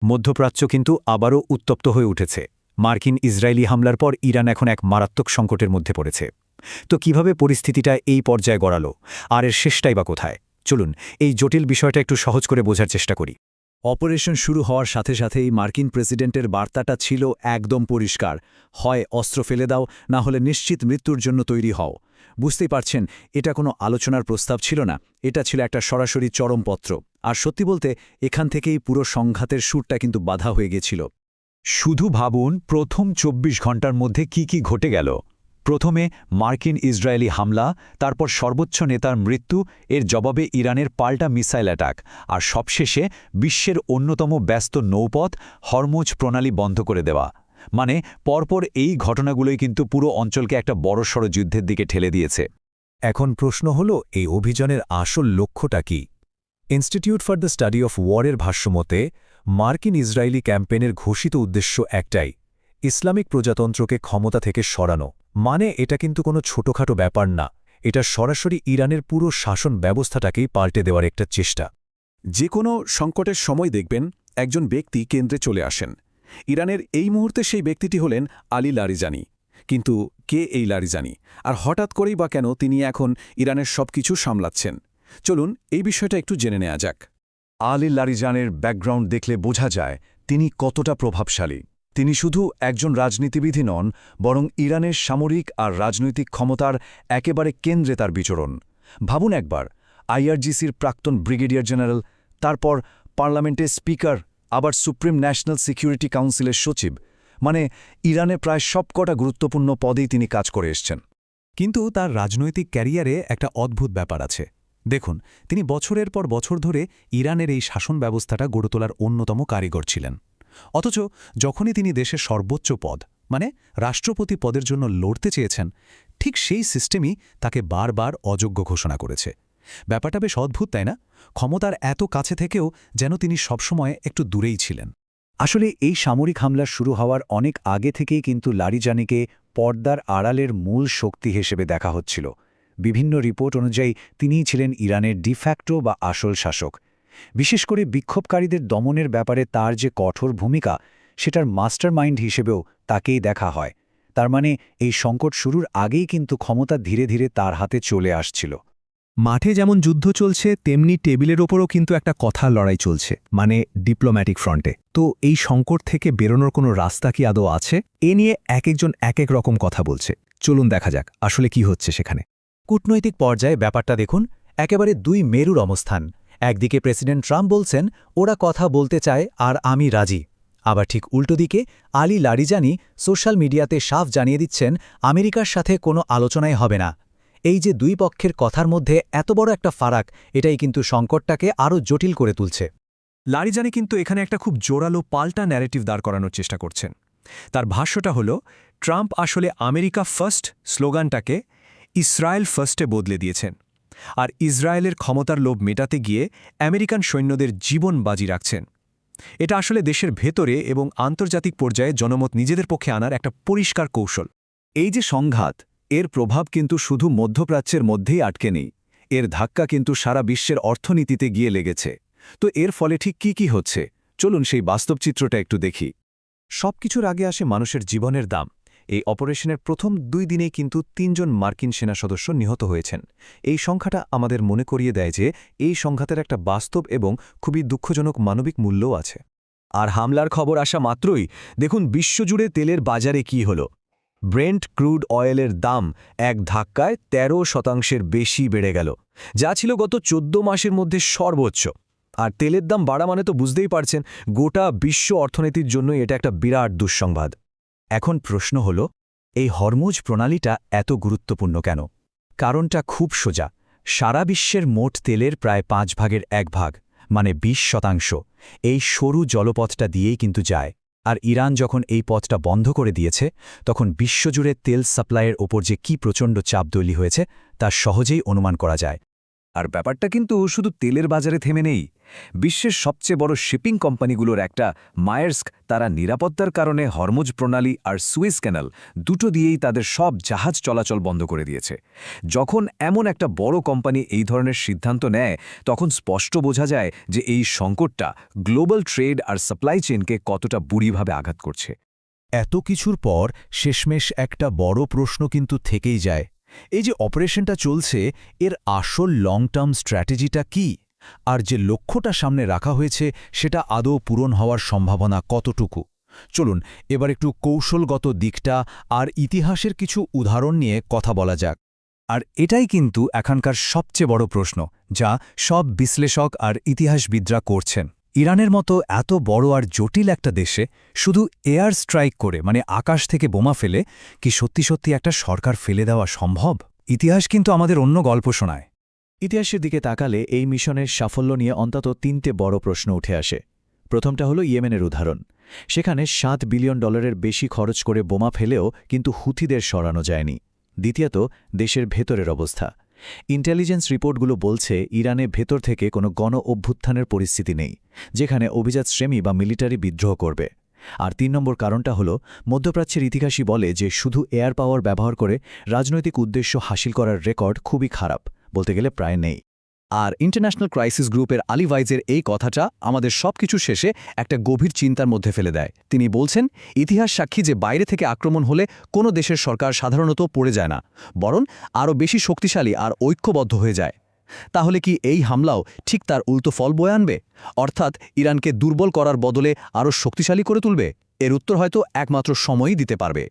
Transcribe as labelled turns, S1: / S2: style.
S1: মধ্যপ্রাচ্য কিন্তু আবারও উত্তপ্ত হয়ে উঠেছে। মার্কিন ইসরায়েলি হামলার পর ইরান এখন এক মারাত্মক সংকটের মধ্যে পড়েছে। তো কিভাবে পরিস্থিতিটা এই পর্যায়ে গড়ালো, আর এর শেষটাই বা কোথায়? চলুন এই জটিল বিষয়টা একটু সহজ করে বোঝার চেষ্টা করি।
S2: অপারেশন শুরু হওয়ার সাথে সাথেই মার্কিন প্রেসিডেন্টের বার্তাটা ছিল একদম পরিষ্কার, হয় অস্ত্র ফেলে দাও, না হলে নিশ্চিত মৃত্যুর জন্য তৈরি হও। বুঝতেই পারছেন, এটা কোনো আলোচনার প্রস্তাব ছিল না, এটা ছিল একটা সরাসরি চরমপত্র। আর সত্যি বলতে এখান থেকেই পুরো সংঘাতের সুরটা কিন্তু বাধা হয়ে গেছিল।
S3: শুধু ভাবুন প্রথম ২৪ ঘন্টার মধ্যে কি ঘটে গেল। প্রথমে মার্কিন ইসরায়েলি হামলা, তারপর সর্বোচ্চ নেতার মৃত্যু, এর জবাবে ইরানের পাল্টা মিসাইল অ্যাটাক, আর সবশেষে বিশ্বের অন্যতম ব্যস্ত নৌপথ হরমুজ প্রণালী বন্ধ করে দেওয়া। মানে পরপর এই ঘটনাগুলোই কিন্তু পুরো অঞ্চলকে একটা বড়সড় যুদ্ধের দিকে ঠেলে দিয়েছে।
S1: এখন প্রশ্ন হল, এই অভিযানের আসল লক্ষ্যটা কি? Institute for the study of ওয়ারের ভাষ্যমতে মার্কিন ইসরায়েলি ক্যাম্পেনের ঘোষিত উদ্দেশ্য একটাই, ইসলামিক প্রজাতন্ত্রকে ক্ষমতা থেকে সরানো। মানে এটা কিন্তু কোনো ছোটখাটো ব্যাপার না, এটা সরাসরি ইরানের পুরো শাসন ব্যবস্থাটাকেই পাল্টে দেওয়ার একটা চেষ্টা।
S4: যে কোনো সংকটের সময় দেখবেন একজন ব্যক্তি কেন্দ্রে চলে আসেন। ইরানের এই মুহূর্তে সেই ব্যক্তিটি হলেন আলী লারিজানি। কিন্তু কে এই লারিজানি, আর হঠাৎ করেই বা কেন তিনি এখন ইরানের সবকিছু সামলাচ্ছেন? চলুন এই বিষয়টা একটু জেনে নেওয়া যাক।
S3: আলী লারিজানের ব্যাকগ্রাউন্ড দেখলে বোঝা যায় তিনি কতটা প্রভাবশালী। তিনি শুধু একজন রাজনীতিবিদ নন, বরং ইরানের সামরিক আর রাজনৈতিক ক্ষমতার একেবারে কেন্দ্রে তার বিচরণ। ভাবুন একবার, আইআরজিসির প্রাক্তন ব্রিগেডিয়ার জেনারেল, তারপর পার্লামেন্টের স্পিকার, আবার সুপ্রিম ন্যাশনাল সিকিউরিটি কাউন্সিলের সচিব। মানে ইরানে প্রায় সবকটা গুরুত্বপূর্ণ পদেই তিনি কাজ করে এসছেন।
S2: কিন্তু তার রাজনৈতিক ক্যারিয়ারে একটা অদ্ভুত ব্যাপার আছে। দেখুন, তিনি বছরের পর বছর ধরে ইরানের এই শাসন ব্যবস্থাটা গড়ে তোলার অন্যতম কারিগর ছিলেন। অথচ যখনই তিনি দেশের সর্বোচ্চ পদ, মানে রাষ্ট্রপতি পদের জন্য লড়তে চেয়েছেন, ঠিক সেই সিস্টেমই তাকে বারবার অযোগ্য ঘোষণা করেছে। ব্যাপারটা বেশ অদ্ভুত, তাই না? ক্ষমতার এত কাছে থেকেও যেন তিনি সবসময় একটু দূরেই ছিলেন।
S1: আসলে এই সামরিক হামলা শুরু হওয়ার অনেক আগে থেকেই কিন্তু লারিজানিকে পর্দার আড়ালের মূল শক্তি হিসেবে দেখা হচ্ছিল। বিভিন্ন রিপোর্ট অনুযায়ী তিনিই ছিলেন ইরানের ডিফ্যাক্টো বা আসল শাসক। বিশেষ করে বিক্ষোভকারীদের দমনের ব্যাপারে তার যে কঠোর ভূমিকা, সেটার মাস্টারমাইন্ড হিসেবেও তাকেই দেখা হয়। তার মানে এই সংকট শুরুর আগেই কিন্তু ক্ষমতা ধীরে ধীরে তার হাতে চলে আসছিল।
S5: মাঠে যেমন যুদ্ধ চলছে, তেমনি টেবিলের ওপরও কিন্তু একটা কথার লড়াই চলছে, মানে ডিপ্লোম্যাটিক ফ্রন্টে। তো এই সংকট থেকে বেরোনোর কোনো রাস্তা কি আদৌ আছে? এ নিয়ে একজন এক রকম কথা বলছে। চলুন দেখা যাক আসলে কি হচ্ছে সেখানে।
S1: কূটনৈতিক পর্যায়ে ব্যাপারটা দেখুন, একেবারে দুই মেরুর অবস্থান। একদিকে প্রেসিডেন্ট ট্রাম্প বলছেন ওরা কথা বলতে চায় আর আমি রাজি। আবার ঠিক উল্টো দিকে আলী লারিজানি সোশ্যাল মিডিয়াতে সাফ জানিয়ে দিচ্ছেন আমেরিকার সাথে কোনো আলোচনাই হবে না। এই যে দুই পক্ষের কথার মধ্যে এত বড় একটা ফারাক, এটাই কিন্তু সংকটটাকে আরও জটিল করে তুলছে।
S2: লারিজানি কিন্তু এখানে একটা খুব জোরালো পাল্টা ন্যারেটিভ দাঁড় করানোর চেষ্টা করছেন। তার ভাষ্যটা হল, ট্রাম্প আসলে আমেরিকা ফার্স্ট স্লোগানটাকে ইসরায়েল ফার্স্টে বদলে দিয়েছেন, আর ইসরায়েলের ক্ষমতার লোভ মেটাতে গিয়ে আমেরিকান সৈন্যদের জীবন বাজি রাখছেন। এটা আসলে দেশের ভেতরে এবং আন্তর্জাতিক পর্যায়ে জনমত নিজেদের পক্ষে আনার একটা পরিষ্কার কৌশল।
S3: এই যে সংঘাত, এর প্রভাব কিন্তু শুধু মধ্যপ্রাচ্যের মধ্যেই আটকে নেই, এর ধাক্কা কিন্তু সারা বিশ্বের অর্থনীতিতে গিয়ে লেগেছে। তো এর ফলে ঠিক কি হচ্ছে, চলুন সেই বাস্তব চিত্রটা একটু দেখি। সবকিছুর আগে আসে মানুষের জীবনের দাম। এই অপারেশনের প্রথম 2 দিনেই কিন্তু 3 জন মার্কিন সেনা সদস্য নিহত হয়েছেন। এই সংখ্যাটা আমাদের মনে করিয়ে দেয় যে এই সংঘাতের একটা বাস্তব এবং খুবই দুঃখজনক মানবিক মূল্যও আছে। আর হামলার খবর আসা মাত্রই দেখুন বিশ্বজুড়ে তেলের বাজারে কি হলো। ব্রেন্ট ক্রুড অয়েলের দাম এক ধাক্কায় 13% বেশি বেড়ে গেল, যা ছিল গত 14 মাসের মধ্যে সর্বোচ্চ। আর তেলের দাম বাড়া মানে তো বুঝতেই পারছেন, গোটা বিশ্ব অর্থনীতির জন্য এটা একটা বিরাট দুঃসংবাদ। এখন প্রশ্ন হল, এই হরমুজ প্রণালীটা এত গুরুত্বপূর্ণ কেন? কারণটা খুব সোজা। সারা বিশ্বের মোট তেলের প্রায় 5 ভাগের 1 ভাগ, মানে 20% এই সরু জলপথটা দিয়েই কিন্তু যায়। আর ইরান যখন এই পথটা বন্ধ করে দিয়েছে, তখন বিশ্বজুড়ে তেল সাপ্লাইয়ের ওপর যে কি প্রচণ্ড চাপ তৈরি হয়েছে তা সহজেই অনুমান করা যায়। আর ব্যাপারটা কিন্তু শুধু তেলের বাজারে থেমে নেই। বিশ্বের সবচেয়ে বড় শিপিং কোম্পানিগুলোর একটা মায়ার্স্ক, তারা নিরাপত্তার কারণে হরমুজ প্রণালী আর সুয়েজ ক্যানাল দুটো দিয়েই তাদের সব জাহাজ চলাচল বন্ধ করে দিয়েছে। যখন এমন একটা বড় কোম্পানি এই ধরনের সিদ্ধান্ত নেয়, তখন স্পষ্ট বোঝা যায় যে এই সংকটটা গ্লোবাল ট্রেড আর সাপ্লাই চেইনকে কতটা বুড়িভাবে আঘাত করছে।
S2: এত কিছুর পর শেষমেশ একটা বড় প্রশ্ন কিন্তু থেকেই যায়, এই যে অপারেশনটা চলছে এর আসল লং টার্ম স্ট্র্যাটেজিটা কি, আর যে লক্ষ্যটা সামনে রাখা হয়েছে সেটা আদৌ পূরণ হওয়ার সম্ভাবনা কতটুকু। চলুন এবার একটু কৌশলগত দিকটা আর ইতিহাসের কিছু উদাহরণ নিয়ে কথা বলা যাক।
S1: আর এটাই কিন্তু এখানকার সবচেয়ে বড় প্রশ্ন, যা সব বিশ্লেষক আর ইতিহাসবিদরা করছেন। ইরানের মতো এত বড় আর জটিল একটা দেশে শুধু এয়ার স্ট্রাইক করে, মানে আকাশ থেকে বোমা ফেলে, কি সত্যি সত্যি একটা সরকার ফেলে দেওয়া সম্ভব? ইতিহাস কিন্তু আমাদের অন্য গল্প শোনায়।
S6: ইতিহাসের দিকে তাকালে এই মিশনের সাফল্য নিয়ে অন্তত 3টে বড় প্রশ্ন উঠে আসে। প্রথমটা হলো ইয়েমেনের উদাহরণ। সেখানে $7 বিলিয়ন বেশি খরচ করে বোমা ফেলেও কিন্তু হুথিদের সরানো যায়নি। দ্বিতীয়ত, দেশের ভেতরের অবস্থা। ইন্টেলিজেন্স রিপোর্টগুলো বলছে ইরানে ভেতর থেকে কোনো গণ অভ্যুত্থানের পরিস্থিতি নেই, যেখানে অভিজাত শ্রেণী বা মিলিটারি বিদ্রোহ করবে। আর 3 নম্বর কারণটা হলো, মধ্যপ্রাচ্যের ইতিহাসই বলে যে শুধু এয়ার পাওয়ার ব্যবহার করে রাজনৈতিক উদ্দেশ্য হাসিল করার রেকর্ড খুবই খারাপ, বলতে গেলে প্রায় নেই।
S3: আর ইন্টারন্যাশনাল ক্রাইসিস গ্রুপের আলী ভাইজের এই কথাটা আমাদের সবকিছু শেষে একটা গভীর চিন্তার মধ্যে ফেলে দেয়। তিনি বলছেন, ইতিহাস সাক্ষী যে বাইরে থেকে আক্রমণ হলে কোনো দেশের সরকার সাধারণত পড়ে যায় না, বরং আরও বেশি শক্তিশালী আর ঐক্যবদ্ধ হয়ে যায়। তাহলে কি এই হামলাও ঠিক তার উল্টো ফল বয়ে আনবে, অর্থাৎ ইরানকে দুর্বল করার বদলে আরও শক্তিশালী করে তুলবে? এর উত্তর হয়তো একমাত্র সময়ই দিতে পারবে।